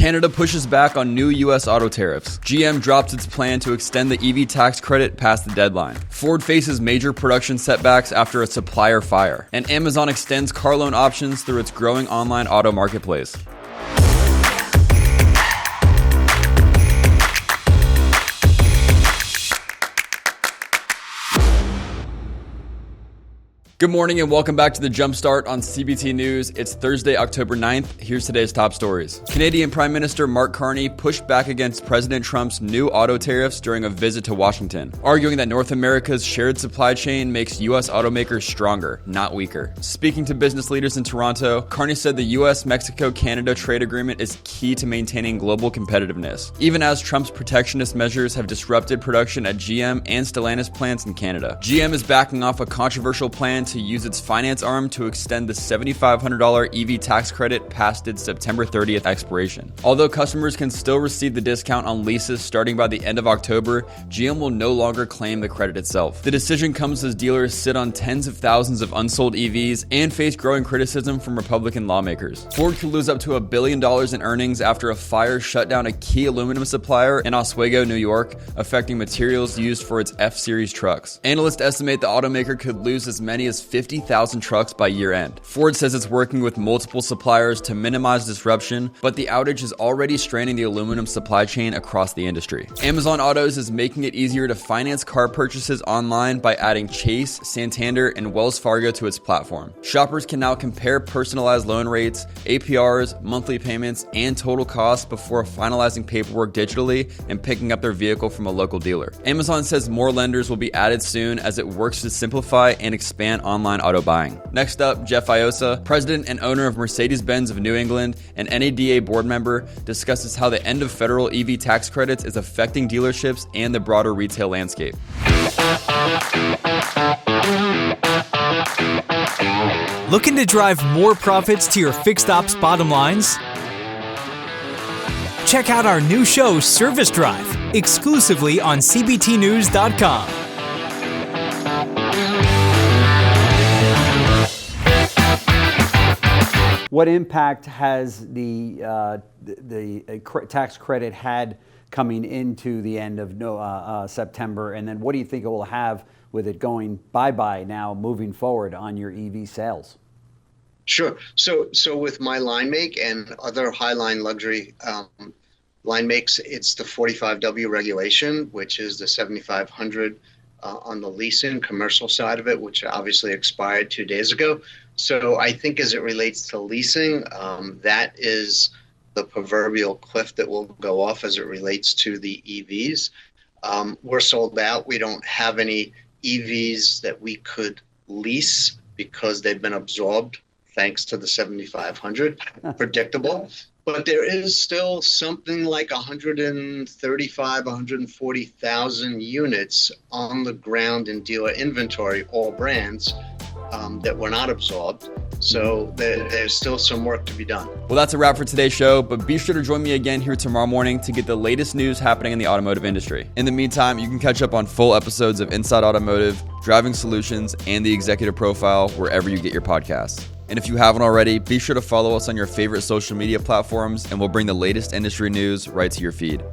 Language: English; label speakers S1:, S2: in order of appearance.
S1: Canada pushes back on new U.S. auto tariffs. GM drops its plan to extend the EV tax credit past the deadline. Ford faces major production setbacks after a supplier fire. And Amazon extends car loan options through its growing online auto marketplace. Good morning and welcome back to the Jumpstart on CBT News. It's Thursday, October 9th. Here's today's top stories. Canadian Prime Minister Mark Carney pushed back against President Trump's new auto tariffs during a visit to Washington, arguing that North America's shared supply chain makes U.S. automakers stronger, not weaker. Speaking to business leaders in Toronto, Carney said the U.S.-Mexico-Canada trade agreement is key to maintaining global competitiveness, even as Trump's protectionist measures have disrupted production at GM and Stellantis plants in Canada. GM is backing off a controversial plan to use its finance arm to extend the $7,500 EV tax credit past its September 30th expiration. Although customers can still receive the discount on leases starting by the end of October, GM will no longer claim the credit itself. The decision comes as dealers sit on tens of thousands of unsold EVs and face growing criticism from Republican lawmakers. Ford could lose up to $1 billion in earnings after a fire shut down a key aluminum supplier in Oswego, New York, affecting materials used for its F-Series trucks. Analysts estimate the automaker could lose as many as 50,000 trucks by year end. Ford says it's working with multiple suppliers to minimize disruption, but the outage is already straining the aluminum supply chain across the industry. Amazon Autos is making it easier to finance car purchases online by adding Chase, Santander, and Wells Fargo to its platform. Shoppers can now compare personalized loan rates, APRs, monthly payments, and total costs before finalizing paperwork digitally and picking up their vehicle from a local dealer. Amazon says more lenders will be added soon as it works to simplify and expand online auto buying. Next up, Jeff Iosa, president and owner of Mercedes-Benz of New England and NADA board member, discusses how the end of federal EV tax credits is affecting dealerships and the broader retail landscape.
S2: Looking to drive more profits to your fixed ops bottom lines? Check out our new show, Service Drive, exclusively on cbtnews.com.
S3: What impact has the tax credit had coming into the end of September? And then what do you think it will have with it going bye-bye now moving forward on your EV sales?
S4: Sure. So with my line make and other high-line luxury line makes, it's the 45W regulation, which is the 7,500 on the leasing commercial side of it, which obviously expired 2 days ago. So I think as it relates to leasing, that is the proverbial cliff that will go off as it relates to the EVs. We're sold out. We don't have any EVs that we could lease because they've been absorbed thanks to the 7,500, predictable. But there is still something like 135, 140,000 units on the ground in dealer inventory, all brands, that were not absorbed. So there's still some work to be done.
S1: Well, that's a wrap for today's show, but be sure to join me again here tomorrow morning to get the latest news happening in the automotive industry. In the meantime, you can catch up on full episodes of Inside Automotive, Driving Solutions, and the Executive Profile wherever you get your podcasts. And if you haven't already, be sure to follow us on your favorite social media platforms, and we'll bring the latest industry news right to your feed.